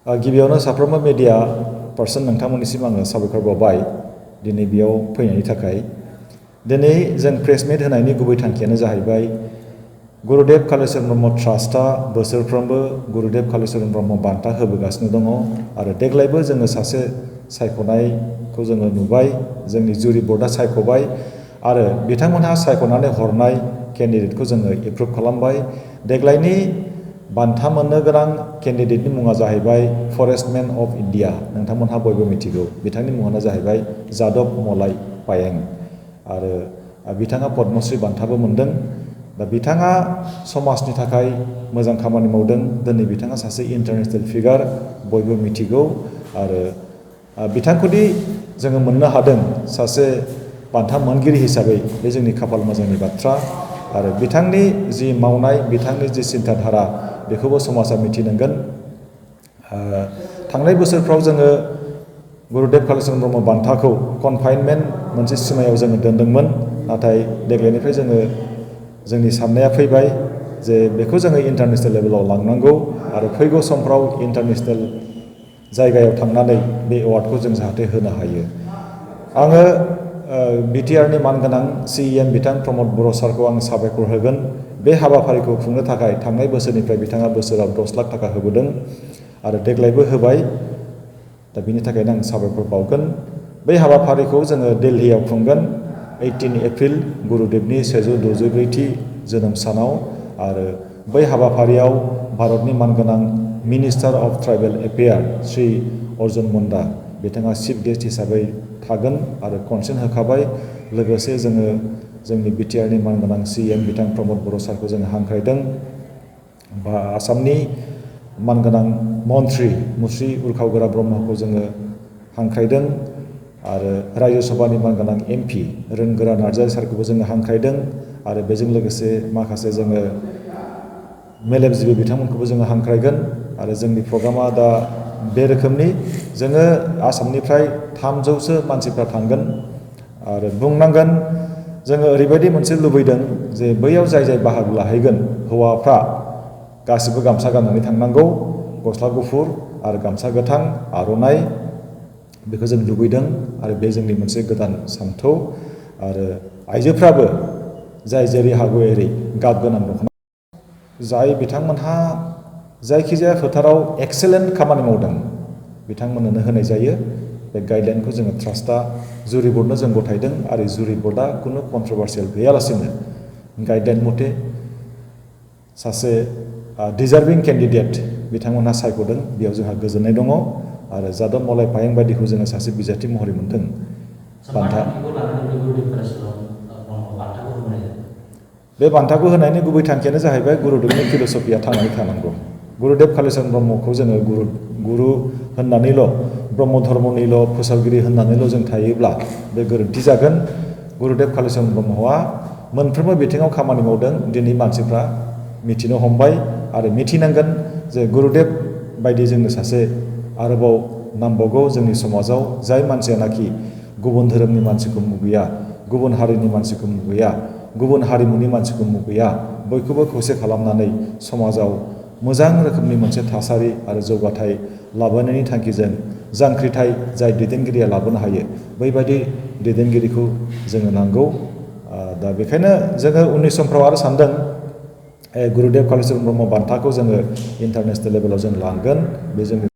गिबियावनो साफ्रोमबो media person नोंथांमोननिसिम आङो साबायखर बावबाय दिनै बेयाव फैनायनि थाखाय। दिनै जों प्रेस मिट होनायनि गुबै थांखियानो जाहैबाय गुरुदेव कालिचरण ब्रह्म ट्रास्टआ बोसोरफ्रोमबो गुरुदेव कालिचरण ब्रह्म बान्था होबोगासिनो दङ आरो देग्लायबो जोङो सासे सायख'नायखौ जोङो नुबाय, जोंनि जुरि बर्डआ सायख'बाय आरो बिथांमोनहा सायख'नानै हरनाय केन्डिडेटखौ जोङो एप्रुभ खालामबाय। देग्लायनि बान्था मोननो गोनां केन्डिडेटनि मुङा जाहैबाय फरेस्टमेन अफ इन्डिया, नोंथांमोनहा बयबो मिथिगौ। बिथांनि मुङानो जाहैबाय जादब मलाय पायें आरो बिथाङा पद्मश्री बान्थाबो मोनदों। दा बिथाङा समाजनि थाखाय मोजां खामानि मावदों। दिनै बिथाङा सासे इन्टारनेसनेल फिगार, बयबो मिथिगौ आरो बिथांखौदि जोङो मोननो हादों सासे बान्था मोनगिरि हिसाबै, बे जोंनि खाफाल मोजांनि बाथ्रा आरो बिथांनि जि मावनाय, बिथांनि जि सिन्ताधारा बेखौबो समाजा मिथिनांगोन। थांनाय बोसोरफ्राव जोङो गुरुदेव कालिचरण ब्रह्म बान्थाखौ कनफाइनमेन्ट मोनसे सिमायाव जोङो दोन्दोंमोन, नाथाय देग्लायनिफ्राय जोंनि साननाया फैबाय जे बेखौ जोङो इन्टारनेसनेल लेभेलाव लांनांगौ आरो फैगौ समफ्राव इन्टारनेसनेल जायगायाव थांनानै बे एवार्डखौ जों जाहाथे होनो हायो। आङो बिटिआरनि मानगोनां CEM बिथां प्रमद बर' सारखौ आं साबायखर होगोन। बे हाबाफारिखौ खुंनो थाखाय थांनाय बोसोरनिफ्राय बिथाङा बोसोराव 10 लाख थाखा होबोदों आरो देग्लायबो होबाय। दा बिनि थाखायनो आं साबायखर बावगोन। बै हाबाफारिखौ जोङो दिल्लीयाव खुंगोन 18 एप्रिल गुरुदेबनि 164थि जोनोम सानाव आरो बै हाबाफारियाव भारतनि मानगोनां minister of tribal affairs Shri Arjun Munda बिथाङा चिफ गेस्ट हिसाबै थागोन आरो कनसेन्ट होखाबाय। लोगोसे जोङो जोंनि बिटिआरनि मानगोनां CEM बिथां प्रमद बर' सारखौ जोङो हांख्रायदों, बा आसामनि मानगोनां मन्त्रि मुस्रि उर्खावगोरा ब्रह्मखौ जोङो हांख्रायदों आरो रायजो सभानि मानगोनां MP रोंगोरा नार्जारी सारखौबो जोङो हांख्रायदों आरो बेजों लोगोसे माखासे जोङो मेलेमजिबि बिथांमोनखौबो जोङो हांख्रायगोन। आरो जोंनि प्रग्रामा दा बे रोखोमनि, जोङो आसामनिफ्राय 300सो मानसिफ्रा थांगोन आरो बुंनांगोन जोङो ओरैबायदि मोनसे लुबैदों जे बैयाव जाय बाहागो लाहैगोन हौवाफ्रा गासिबो गामसा गाननानै थांनांगौ, गस्ला गुफुर आरो गामसा गोथां, आर'नाइ, बेखौ जों लुबैदों आरो बे जोंनि मोनसे गोदान सानथौ। आरो आइजोफ्राबो जाय जेरै हागौ एरै गाब गोनां दख'ना, जाय बिथांमोनहा जायखिजाया फोथाराव एक्सेलेन्ट खामानि मावदों बिथांमोननो होनाय जायो। बे गाइडलाइनखौ जोङो ट्रास्टआ जुरि बर्डनो जों गथायदों आरो जुरि बर्डआ खुनु कन्ट्रभार्सियेल गैयालासेनो गाइडलाइन मथे सासे डिजार्भिं केन्डिडेट बिथांमोनहा सायख'दों। बेयाव जोंहा गोजोननाय दङ आरो जादब मलाय पायें बायदिखौ जोङो सासे बिजाथि महरै मोन्दों बान्था। बे बान्थाखौ होनायनि गुबै थांखियानो जाहैबाय गुरुदेबनि फिल'सफिया थांनानै थानांगौ। गुरुदेव कालिचरण ब्रह्मखौ जोङो गुरु होननानैल', ब्रह्म धर्मनिल' फोसावगिरि होननानैल' जों थायोब्ला बे गोरोन्थि जागोन। गुरुदेव कालिचरण ब्रह्मआ मोनफ्रोमबो बिथिङाव खामानि मावदों। दिनै मानसिफ्रा मिथिनो हमबाय आरो मिथिनांगोन जे गुरुदेब बायदि जोंनो सासे आरोबाव नांबावगौ जोंनि समाजाव, जाय मानसियानाखि गुबुन धोरोमनि मानसिखौ मुगैया, गुबुन हारिनि मानसिखौ मुगैया, गुबुन हारिमुनि मानसिखौ मुगैया, बयखौबो खौसे खालामनानै समाजाव मोजां रोखोमनि मोनसे थासारि आरो जौगाथाय लाबोनायनि थांखिजों जांख्रिथाय जाय दैदेनगिरिया लाबोनो हायो, बैबायदि दैदेनगिरिखौ जोङो नांगौ। दा बेखायनो जोङो उननि समफ्राव आरो सानदों गुरुदेव कालिचरण ब्रह्म बान्थाखौ जोङो इन्टारनेसनेल लेभेलाव जों लांगोन। बे जोंनि